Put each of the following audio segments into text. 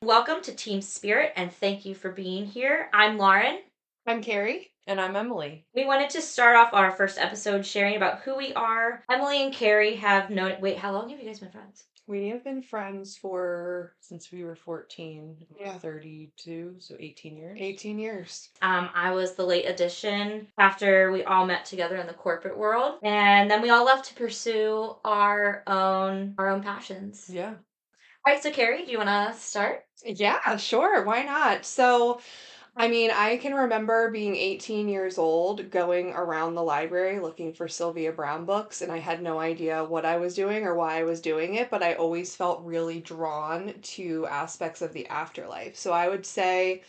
Welcome to Team Spirit and thank you for being here. I'm Lauren. I'm Carrie. And I'm Emily. We wanted to start off our first episode sharing about who we are. Emily and Carrie have known. Wait, how long have you guys been friends? We have been friends for Since we were 14, Yeah. 32, so 18 years. 18 years. I was the late addition after we all met together in the corporate world, and then we all left to pursue our own passions. Yeah. All right, so Carrie, do you want to start? Yeah, sure. Why not? I can remember being 18 years old, going around the library looking for Sylvia Browne books, and I had no idea what I was doing or why I was doing it, but I always felt really drawn to aspects of the afterlife. So I would say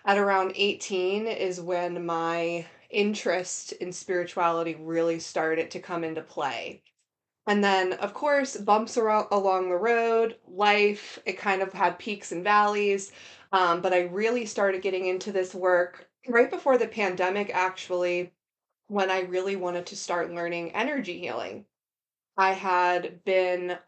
at around 18 is when my interest in spirituality really started to come into play. And then, of course, bumps along the road, life, it kind of had peaks and valleys. But I really started getting into this work right before the pandemic, actually, when I really wanted to start learning energy healing. I had been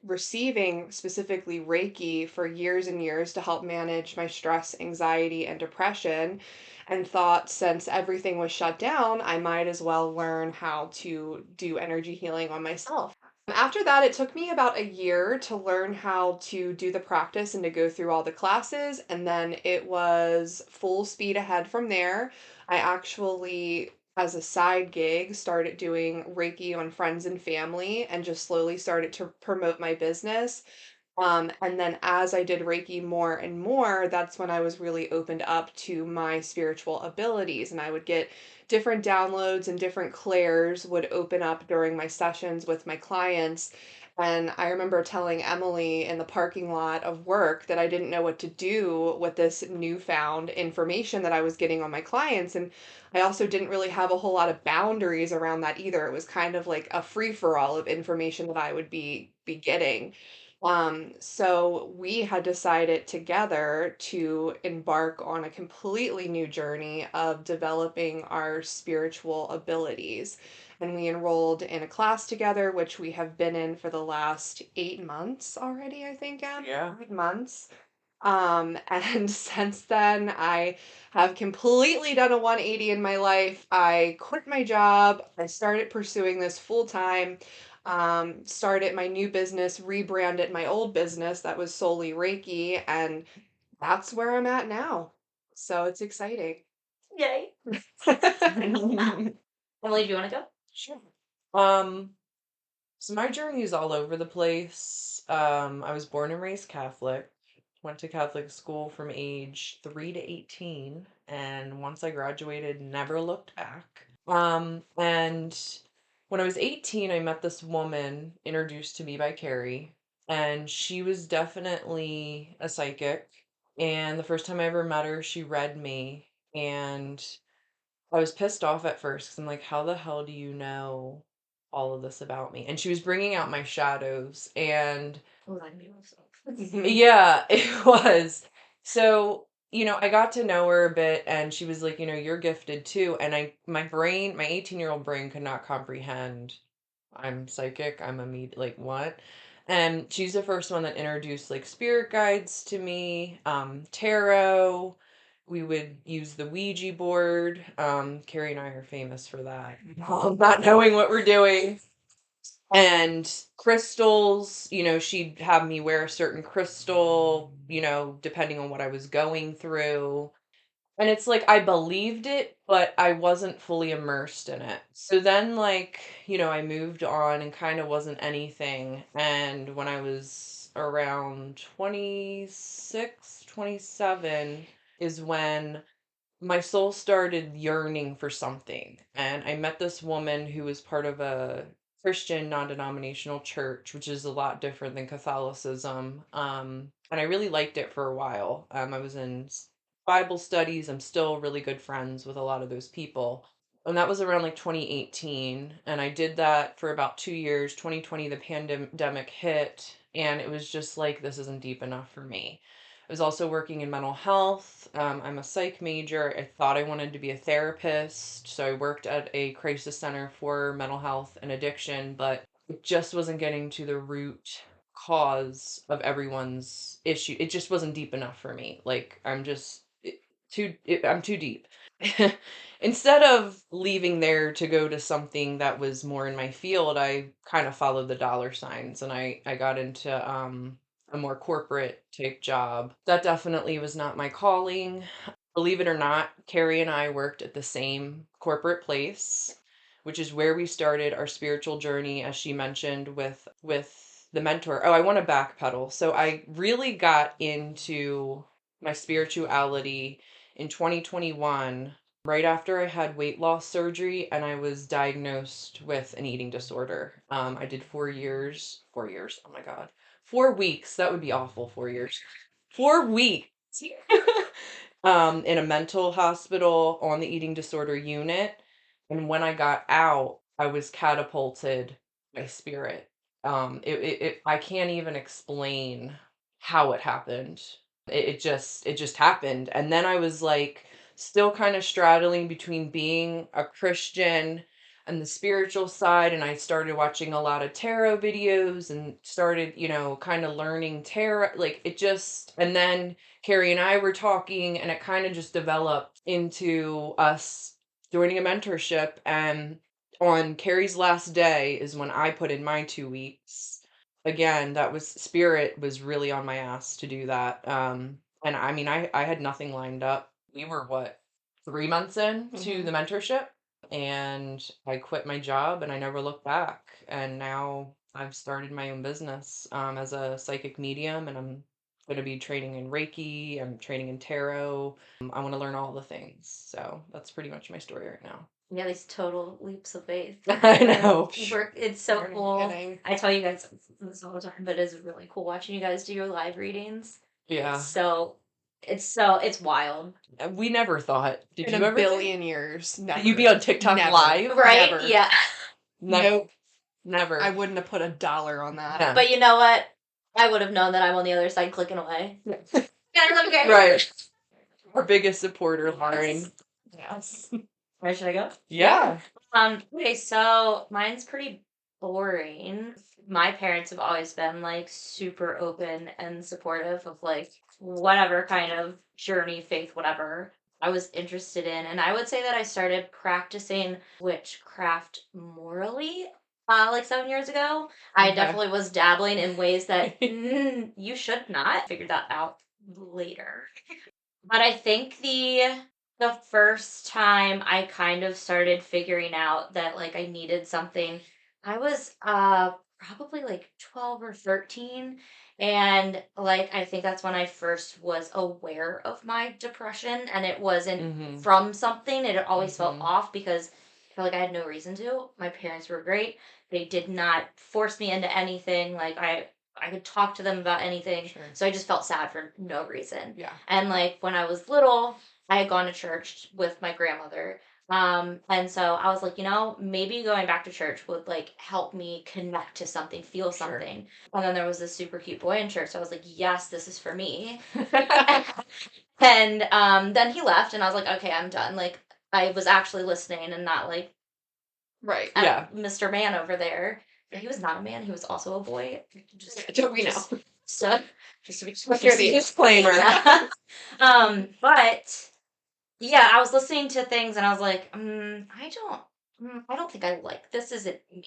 receiving specifically Reiki for years and years to help manage my stress, anxiety, and depression, and thought since everything was shut down, I might as well learn how to do energy healing on myself. After that, it took me about a year to learn how to do the practice and to go through all the classes, and then it was full speed ahead from there. I actually, as a side gig, started doing Reiki on friends and family and just slowly started to promote my business. And then as I did Reiki more and more, that's when I was really opened up to my spiritual abilities. And I would get different downloads and different clairs would open up during my sessions with my clients. And I remember telling Emily in the parking lot of work that I didn't know what to do with this newfound information that I was getting on my clients. And I also didn't really have a whole lot of boundaries around that either. It was kind of like a free for all of information that I would be getting. So we had decided together to embark on a completely new journey of developing our spiritual abilities. And we enrolled in a class together, which we have been in for the last 8 months already, I think, Yeah. 8 months. And since then, I have completely done a 180 in my life. I quit my job. I started pursuing this full time. Started my new business, rebranded my old business that was solely Reiki, and that's where I'm at now. So it's exciting. Yay. Emily, do you want to go? Sure. Um, so my journey is all over the place. I was born and raised Catholic. Went to Catholic school from age 3 to 18, and once I graduated, never looked back. And when I was 18, I met this woman introduced to me by Carrie, and she was definitely a psychic. And the first time I ever met her, she read me, and I was pissed off at first because I'm like, how the hell do you know all of this about me? And she was bringing out my shadows, and Oh, that'd be awesome. yeah, it was. So, I got to know her a bit, and she was like, you're gifted too. And my 18-year-old brain could not comprehend I'm psychic, I'm a like what? And she's the first one that introduced like spirit guides to me, tarot. We would use the Ouija board. Carrie and I are famous for that. Not knowing what we're doing. And crystals, she'd have me wear a certain crystal, depending on what I was going through. And it's like I believed it, but I wasn't fully immersed in it. So then, like, I moved on and kind of wasn't anything. And when I was around 26, 27, is when my soul started yearning for something. And I met this woman who was part of a Christian non denominational church, which is a lot different than Catholicism. And I really liked it for a while. I was in Bible studies. I'm still really good friends with a lot of those people. And that was around like 2018. And I did that for about 2 years. 2020, the pandemic hit. And it was just like, this isn't deep enough for me. I was also working in mental health. I'm a psych major. I thought I wanted to be a therapist. So I worked at a crisis center for mental health and addiction, but it just wasn't getting to the root cause of everyone's issue. It just wasn't deep enough for me. Like I'm too deep. Instead of leaving there to go to something that was more in my field, I kind of followed the dollar signs, and I got into a more corporate type job. That definitely was not my calling. Believe it or not, Carrie and I worked at the same corporate place, which is where we started our spiritual journey, as she mentioned, with the mentor. Oh, I want to backpedal. So I really got into my spirituality in 2021, right after I had weight loss surgery and I was diagnosed with an eating disorder. I did 4 years, 4 years. Oh my God, 4 weeks. That would be awful. 4 years, 4 weeks. In a mental hospital on the eating disorder unit. And when I got out, I was catapulted by spirit. I can't even explain how it happened. It just happened. And then I was like still kind of straddling between being a Christian and the spiritual side. And I started watching a lot of tarot videos and started, kind of learning tarot. Like it just, and then Carrie and I were talking, and it kind of just developed into us joining a mentorship. And on Carrie's last day is when I put in my 2 weeks. Again, that was spirit was really on my ass to do that. And I mean, I had nothing lined up. We were what, 3 months in to the mentorship, and I quit my job and I never looked back. And now I've started my own business as a psychic medium, and I'm going to be training in Reiki. I'm training in tarot. I want to learn all the things. So that's pretty much my story right now. Yeah, these total leaps of faith. I know. It's so You're cool. kidding. I tell you guys this all the time, but it's really cool watching you guys do your live readings. Yeah. It's wild. We never thought. Did In you a ever think billion years, never. you'd be on TikTok Never. live? Right? Never. Yeah. Nope. Never. I wouldn't have put $1 on that. Yeah. But you know what? I would have known that I'm on the other side clicking away. Guys, okay. Right. Our biggest supporter, Lauren. Yes. Where should I go? Yeah. Okay, so mine's pretty boring. My parents have always been like super open and supportive of like whatever kind of journey, faith, whatever I was interested in. And I would say that I started practicing witchcraft morally like 7 years ago. I Okay. definitely was dabbling in ways that you should not. Figured that out later. But I think the first time I kind of started figuring out that like I needed something, I was probably like 12 or 13, and like I think that's when I first was aware of my depression, and it wasn't from something. It had always felt off because I felt like I had no reason to. My parents were great. They did not force me into anything. Like I could talk to them about anything. Sure. So I just felt sad for no reason. Yeah. And like when I was little, I had gone to church with my grandmother. And so I was like, maybe going back to church would like help me connect to something, feel Sure. something. And then there was this super cute boy in church. So I was like, yes, this is for me. And then he left, and I was like, okay, I'm done. Like I was actually listening and not like Right. Yeah. Mr. Man over there. He was not a man. He was also a boy. Don't we know? Just to be Hear the disclaimer. But yeah, I was listening to things and I was like, I don't think I like this. Isn't me.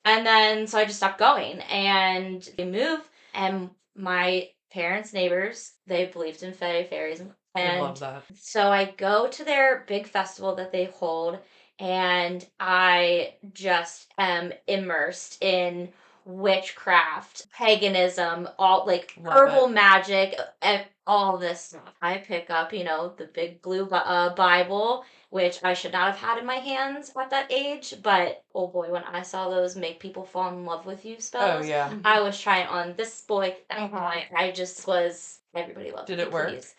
And then so I just stopped going, and they moved, and my parents' neighbors, they believed in fairies, I and love that. so I go to their big festival that they hold, and I just am immersed in witchcraft, paganism, all like Love herbal it. magic, and all this stuff. I pick up, the big blue Bible, which I should not have had in my hands at that age. But oh boy, when I saw those make people fall in love with you Oh spells, yeah. I was trying on this boy, that boy. I just was. Everybody loved Did me, it work? please.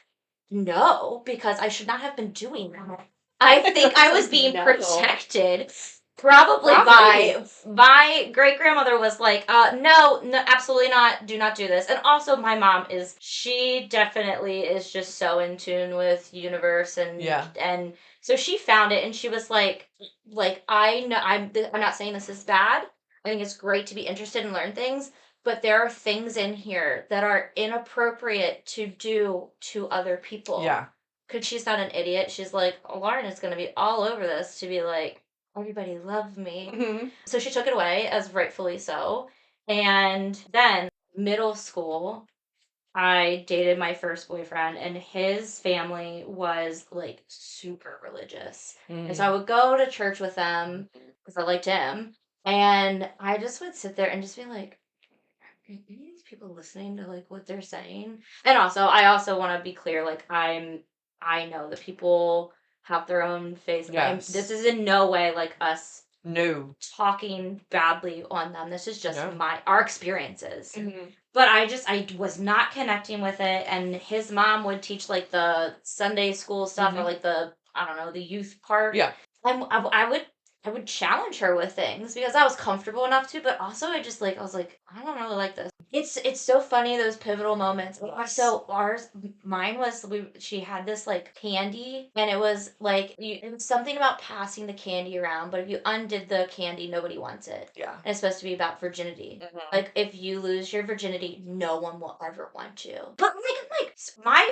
No, because I should not have been doing that. I think I was being No. protected. Probably Probably. my great grandmother was like, no, absolutely not. Do not do this. And also my mom she definitely is just so in tune with universe, and Yeah. and so she found it, and she was like I know I'm not saying this is bad. I think it's great to be interested and learn things, but there are things in here that are inappropriate to do to other people. Yeah. Because she's not an idiot. She's like, Lauren is going to be all over this to be like, everybody loves me. Mhm. So she took it away, as rightfully so. And then, middle school, I dated my first boyfriend, and his family was like super religious. And so I would go to church with them because I liked him. And I just would sit there and just be like, are any of these people listening to like what they're saying? And also, I also want to be clear, like I know that people have their own faith. Yes. This is in no way like us No. talking badly on them. This is just No. our experiences. Mhm. But I was not connecting with it, and his mom would teach like the Sunday school stuff or Mhm. like the I don't know the youth part. Yeah. And I would challenge her with things because I was comfortable enough to, but also I was like I don't really like this. It's so funny those pivotal moments. Yes. So mine was she had this like candy, and it was like it was something about passing the candy around, but if you undid the candy, nobody wants it. Yeah. And it's supposed to be about virginity. Mhm. Like if you lose your virginity, no one will ever want you. But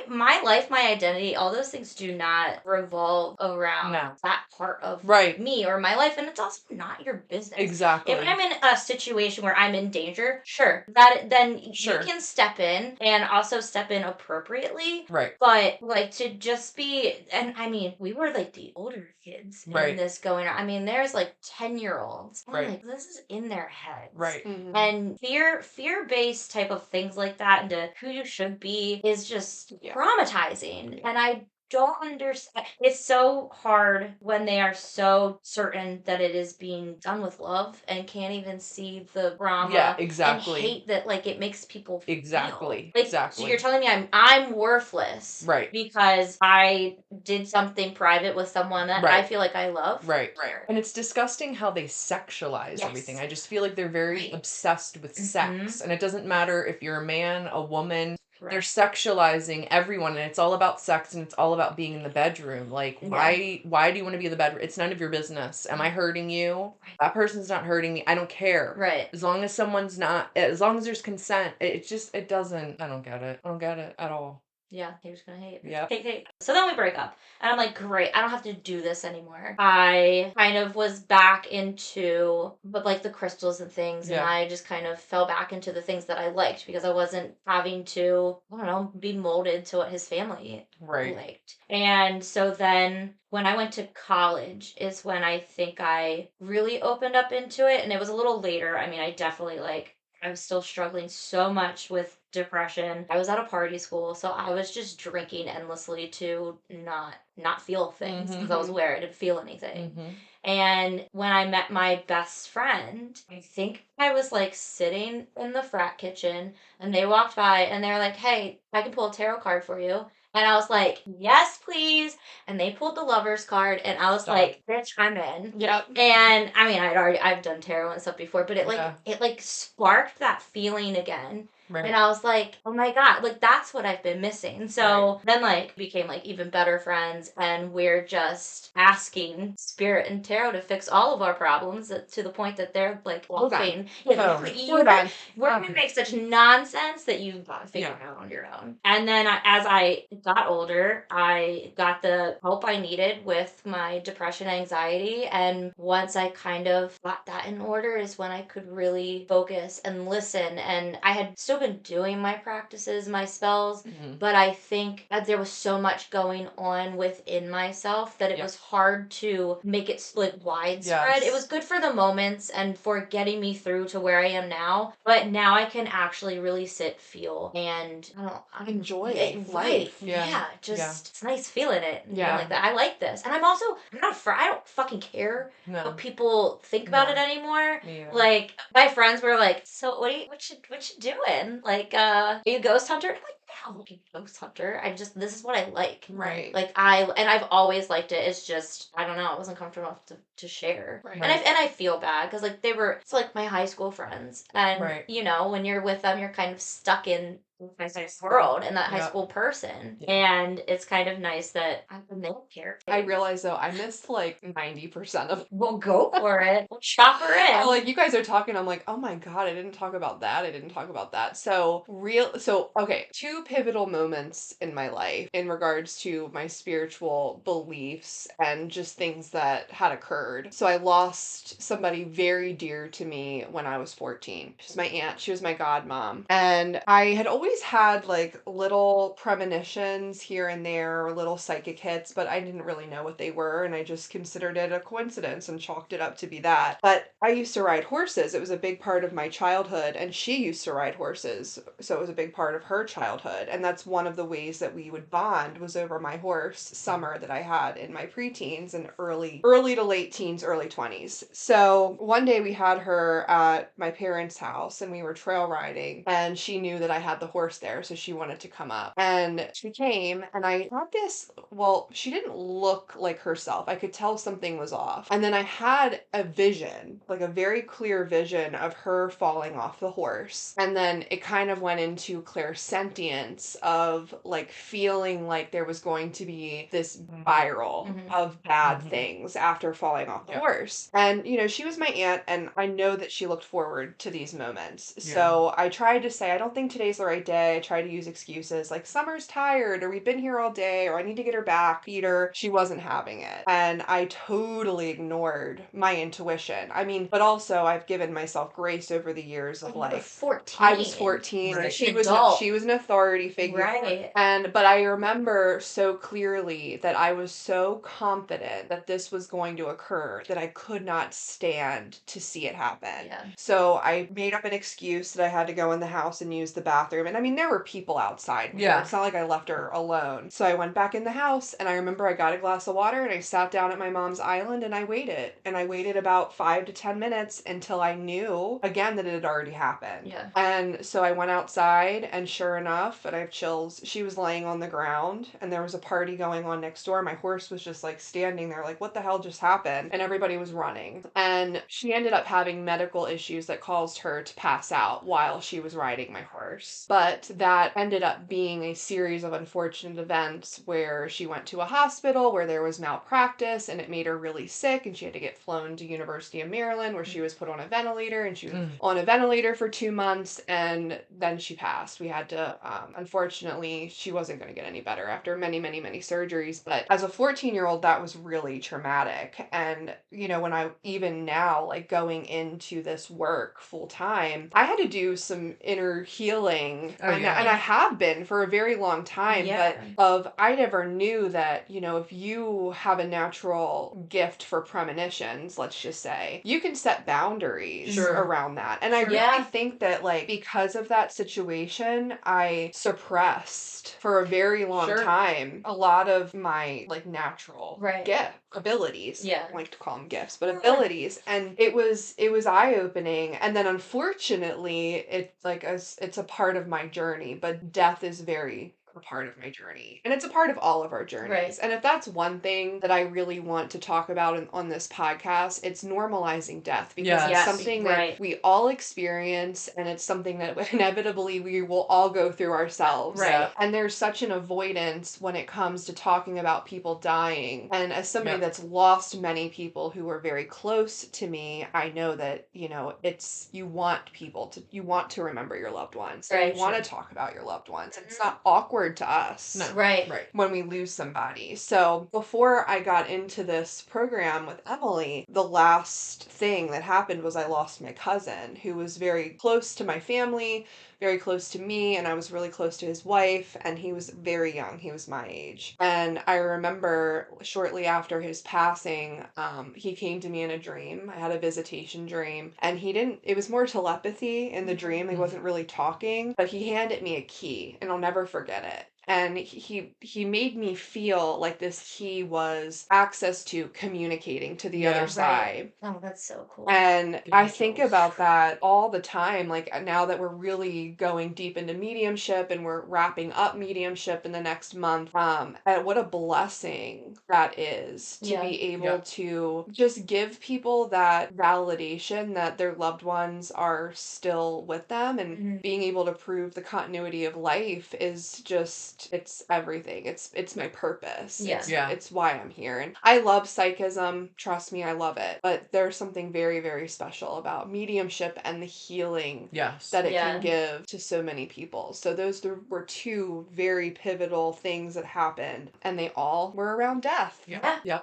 my life, my identity, all those things do not revolve around No. that part of Right. me or my life, and it's also not your business. Exactly. If I'm in a situation where I'm in danger, sure, then Sure. you can step in and also step in appropriately. Right. But like to just be, and I mean, we were like the older kids in Right. this going on. I mean, there's like 10-year-olds. Right. Like this is in their heads. Right. Mhm. And fear-based type of things like that into who you should be is just Yeah. traumatizing. And I don't understand. It's so hard when they are so certain that it is being done with love and can't even see the drama. Yeah, And exactly. hate that like it makes people feel. Exactly. Like, Exactly. so you're telling me I'm worthless, Right. because I did something private with someone that I Right. feel like I love. Right. And it's disgusting how they sexualize Yes. everything. I just feel like they're very Right. obsessed with sex. And it doesn't matter if you're a man, a woman, they're Right. sexualizing everyone, and it's all about sex, and it's all about being in the bedroom. Like, Yeah. why do you want to be in the bedroom? It's none of your business. Am I hurting you? Right. That person's not hurting me. I don't care. Right. As long as someone's not, as long as there's consent, it doesn't, I don't get it. I don't get it at all. Yeah, you're just gonna hate. Yep. Hate. So then we break up. And I'm like, great, I don't have to do this anymore. I kind of was back into but like the crystals and things, and Yeah. I just kind of fell back into the things that I liked because I wasn't having to, I don't know, be molded to what his family Right. liked. And so then when I went to college is when I think I really opened up into it, and it was a little later. I mean, I definitely like I was still struggling so much with depression. I was at a party school, so I was just drinking endlessly to not feel things because I was Mhm. aware I didn't feel anything. Mhm. And when I met my best friend, I think I was like sitting in the frat kitchen, and they walked by and they were like, "Hey, I can pull a tarot card for you." And I was like, "Yes, please." And they pulled the lover's card, and I was Stop. like, "Bitch, I'm in." Yep. And I mean, I've done tarot and stuff before, but Yeah. it like sparked that feeling again. Right. And I was like, oh my God, like that's what I've been missing. So then like became like even better friends, and we're just asking spirit and tarot to fix all of our problems to the point that they're like We're done. laughing. Oh, We're done. We're gonna make such nonsense that you've got to figure it out on your own. And then as I got older, I got the help I needed with my depression, anxiety, and once I kind of got that in order is when I could really focus and listen. And I had still been doing my practices, my spells, Mhm. but I think that there was so much going on within myself that it Yeah. was hard to make it like widespread. It Yes. was good for the moments and for getting me through to where I am now, but now I can actually really sit, feel, and I Enjoy right. life. Yeah. Just it's nice feeling it. And being Yeah. like that. I like this. And I'm not afraid. I don't fucking care No. what people think about No. it anymore. Me either. Like my friends were like, "So what you doing? Like, are you a ghost hunter?" I'm like, "Ow, ghost hunter. This is what I like. Right. Like I've always liked it. It's just I don't know. I wasn't comfortable enough to share. Right. And I feel bad because like it's like my high school friends, and Right. when you're with them, you're kind of stuck in high school world and that high Yep. school person, Yeah. and it's kind of nice that they don't care. I realize though I missed like 90% of. We'll go for it. We'll chop her in. Like you guys are talking, I'm like, oh my god, I didn't talk about that. I didn't talk about that. So okay, two pivotal moments in my life in regards to my spiritual beliefs and just things that had occurred. So I lost somebody very dear to me when I was 14. She's my aunt. She was my godmom. And I had always had like little premonitions here and there, or little psychic hits, but I didn't really know what they were, and I just considered it a coincidence and chalked it up to be that. But I used to ride horses. It was a big part of my childhood, and she used to ride horses, so it was a big part of her childhood. And that's one of the ways that we would bond, was over my horse Summer that I had in my preteens and early to late teens, early 20s. So one day we had her at my parents' house and we were trail riding, and she knew that I had the horse there, so she wanted to come up. And she came, and I had this, well, she didn't look like herself. I could tell something was off. And then I had a vision, like a very clear vision of her falling off the horse. And then it kind of went into clairsentience of like feeling like there was going to be this spiral of bad things after falling off the horse. And, she was my aunt, and I know that she looked forward to these moments. Yeah. So I tried to say, I don't think today's the right day. I tried to use excuses like Summer's tired, or we've been here all day, or I need to get her back, feed her. She wasn't having it. And I totally ignored my intuition. I mean, but also I've given myself grace over the years of like, 14. I was 14. Right. She Adult. was an authority figure. Right. But I remember so clearly that I was so confident that this was going to occur that I could not stand to see it happen. Yeah. So I made up an excuse that I had to go in the house and use the bathroom. And I mean, there were people outside. Yeah. It's not like I left her alone. So I went back in the house, and I remember I got a glass of water and I sat down at my mom's island and I waited. And I waited about 5 to 10 minutes until I knew again that it had already happened. Yeah. And so I went outside, and sure enough, and I have chills, she was laying on the ground, and there was a party going on next door. My horse was just like standing there like, what the hell just happened? And everybody was running. And she ended up having medical issues that caused her to pass out while she was riding my horse. But that ended up being a series of unfortunate events where she went to a hospital where there was malpractice, and it made her really sick, and she had to get flown to University of Maryland where she was put on a ventilator, and she was on a ventilator for 2 months, and then she passed. We had to, unfortunately, she wasn't going to get any better after many, many, many surgeries. But as a 14-year-old, that was really traumatic. And, when I, even now, like going into this work full time, I had to do some inner healing. And I have been for a very long time. Yeah. But I never knew that, if you have a natural gift for premonitions, let's just say, you can set boundaries around that. And I really think that, like, because of that situation, I suppressed for a very long time a lot of my like natural gift abilities. Yeah. I like to call them gifts, but abilities. And it was eye-opening. And then unfortunately, it's a part of my journey, but death is very a part of my journey, and it's a part of all of our journeys. Right. And if that's one thing that I really want to talk about on this podcast, it's normalizing death, because it's something that we all experience, and it's something that inevitably we will all go through ourselves. Right. And there's such an avoidance when it comes to talking about people dying. And as somebody that's lost many people who were very close to me, I know that, you want to remember your loved ones. Right. You want to talk about your loved ones. And it's not awkward to us. No. Right. When we lose somebody. So before I got into this program with Emily, the last thing that happened was I lost my cousin, who was very close to my family, very close to me, and I was really close to his wife, and he was very young. He was my age. And I remember shortly after his passing, he came to me in a dream. I had a visitation dream, and it was more telepathy in the dream. He wasn't really talking, but he handed me a key, and I'll never forget it. and he made me feel like this he was access to communicating to the Yeah. other Right. side. Oh, that's so cool. And Gives I me think chills. about that all the time. Like now that we're really going deep into mediumship and we're wrapping up mediumship in the next month, and what a blessing that is to Yeah. be able Yeah. to just give people that validation that their loved ones are still with them, and Mhm. being able to prove the continuity of life is just, it's everything. It's my purpose. Yeah. Yeah. It's why I'm here. And I love psychism. Trust me, I love it. But there's something very, very special about mediumship and the healing Yes. that it Yeah. can give to so many people. So those were two very pivotal things that happened, and they all were around death. Yeah. Yeah.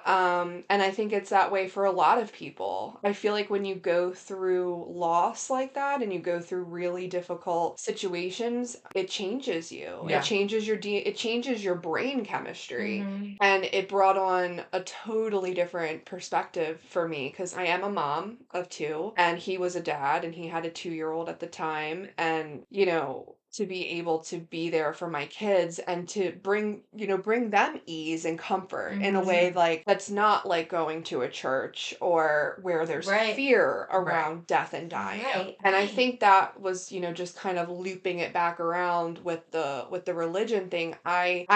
And I think it's that way for a lot of people. I feel like when you go through loss like that and you go through really difficult situations, it changes you. Yeah. It changes it changes your brain chemistry. Mhm. And it brought on a totally different perspective for me because I am a mom of two, and he was a dad, and he had a 2-year-old at the time. And, to be able to be there for my kids and to bring them ease and comfort in a way Mhm. like that's not like going to a church or where there's Right. fear around death and dying. Right. And I Right. think that was, just kind of looping it back around with the religion thing. I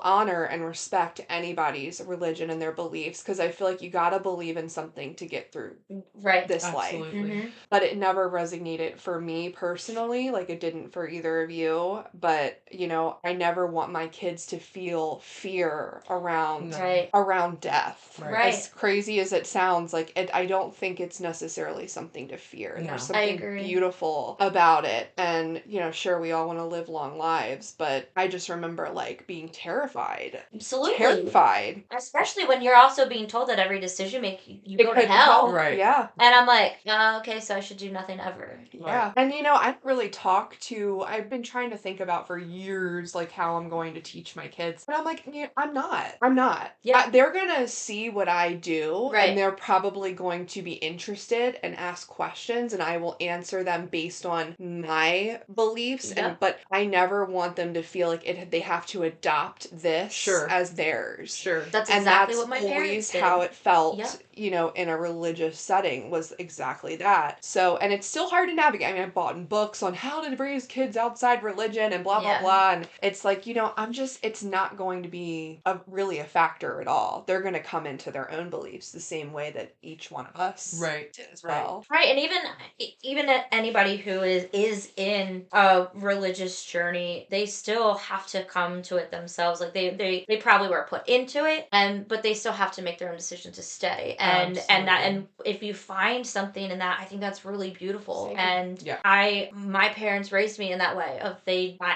honor and respect anybody's religion and their beliefs because I feel like you got to believe in something to get through Right. this life. Absolutely. Mhm. But it never resonated for me personally, like it didn't for either of you. But, I never want my kids to feel fear around No. Right. around death. Right. Right. As crazy as it sounds, like I don't think it's necessarily something to fear. No. There's I something agree. beautiful about it. And, sure, we all want to live long lives, but I just remember like being terrified. Absolutely. Terrified. Especially when you're also being told that every decision you It go to could hell. help. Right. Yeah. And I'm like, okay, so I should do nothing ever. Yeah. And I don't really I've been trying to think about for years like how I'm going to teach my kids. But I'm like, I'm not. I'm not. Yeah. They're going to see what I do, Right. and they're probably going to be interested and ask questions, and I will answer them based on my beliefs. Yep. But I never want them to feel like they have to adopt this Sure. as theirs. Sure. That's And exactly that's what my parents always did. how it felt, Yep. in a religious setting, was exactly that. So, and it's still hard to navigate. I mean, I've bought books on how to raise kids outside religion and blah, blah, Yeah. blah. And it's like, it's not going to be really a factor at all. They're going to come into their own beliefs the same way that each one of us Right. did as Right. well. Right, and even anybody who is in a religious journey, they still have to come to it themselves. Like they probably were put into it, but they still have to make their own decision to stay. And if you find something in that, I think that's really beautiful. Same. And Yeah. my parents raised me in that way.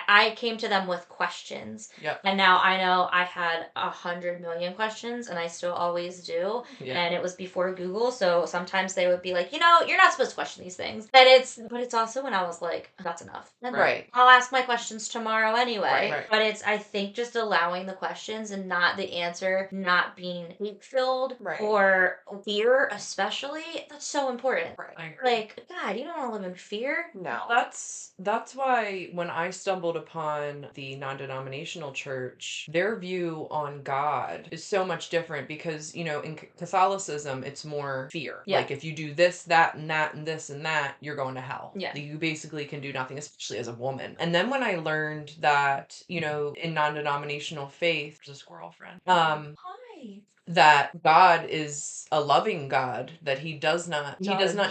I came to them with questions, Yep. and now I know I had 100 million questions, and I still always do. Yeah. And it was before Google, so sometimes they would be like, you're not supposed to question these things. But it's also when I was like, that's enough. And Right. I'll ask my questions tomorrow anyway. Right. But it's, I think, just allowing the questions and not the answer not being hate filled Right. or fear, especially. That's so important. Right. I agree. Like, God, you don't want to live in fear. No. That's why when I stumbled upon the non-denominational church, their view on God is so much different because, in Catholicism, it's more fear. Yeah. Like if you do this, that, and that, and this, and that, you're going to hell. Yeah. You basically can do nothing, especially as a woman. And then when I learned that, in non-denominational faith, there's a squirrel friend. Hi. That God is a loving God, that he does not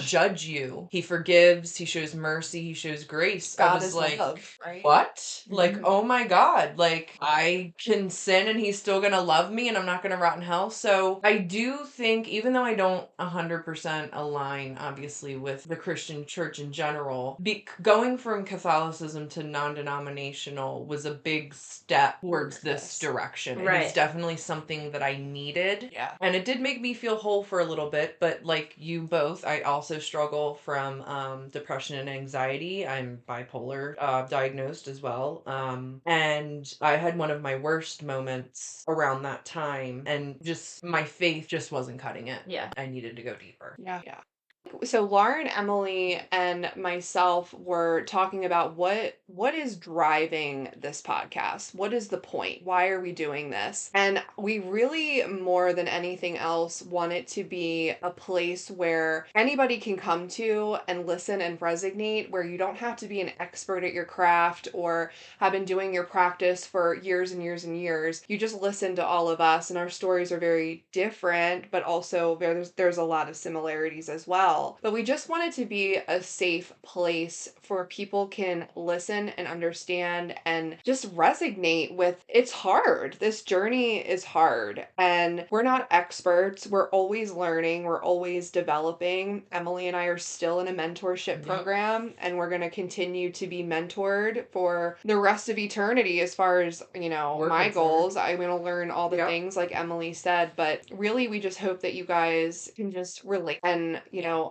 judge you. He forgives, he shows mercy, he shows grace. I God was is like, love, right? what? Like, Mhm. oh my God, like I can sin and he's still gonna love me and I'm not gonna rot in hell. So I do think, even though I don't 100% align, obviously, with the Christian church in general, going from Catholicism to non-denominational was a big step towards this direction. It Right. is definitely something that I needed. Yeah. And it did make me feel whole for a little bit, but like you both, I also struggle from depression and anxiety. I'm bipolar diagnosed as well. And I had one of my worst moments around that time, and just my faith just wasn't cutting it. Yeah. I needed to go deeper. Yeah. Yeah. So Lauren, Emily, and myself were talking about what is driving this podcast. What is the point? Why are we doing this? And we really, more than anything else, want it to be a place where anybody can come to and listen and resonate, where you don't have to be an expert at your craft or have been doing your practice for years and years and years. You just listen to all of us, and our stories are very different, but also there's a lot of similarities as well. But we just want it to be a safe place for people can listen and understand and just resonate with. It's hard. This journey is hard, and we're not experts. We're always learning. We're always developing. Emily and I are still in a mentorship program, and we're going to continue to be mentored for the rest of eternity as far as, We're my concerned. goals. I'm going to learn all the Yep. things like Emily said, but really we just hope that you guys can just relate and,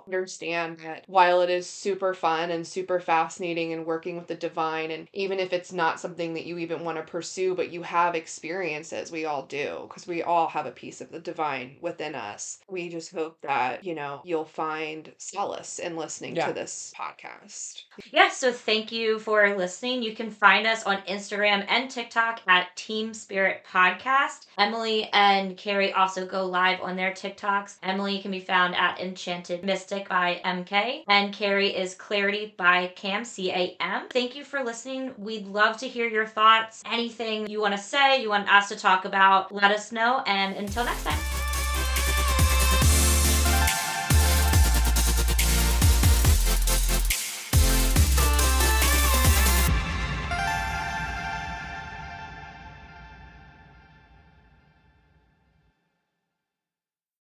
understand that while it is super fun and super fascinating and working with the divine, and even if it's not something that you even want to pursue, but you have experiences, we all do, because we all have a piece of the divine within us. We just hope that, you'll find solace in listening Yeah. to this podcast. Yeah, so thank you for listening. You can find us on Instagram and TikTok at Team Spirit Podcast. Emily and Carrie also go live on their TikToks. Emily can be found at Enchanted Mystic by MK, and Carrie is Clarity by Cam, CAM. Thank you for listening. We'd love to hear your thoughts. Anything you want to say, you want us to talk about, let us know. And until next time.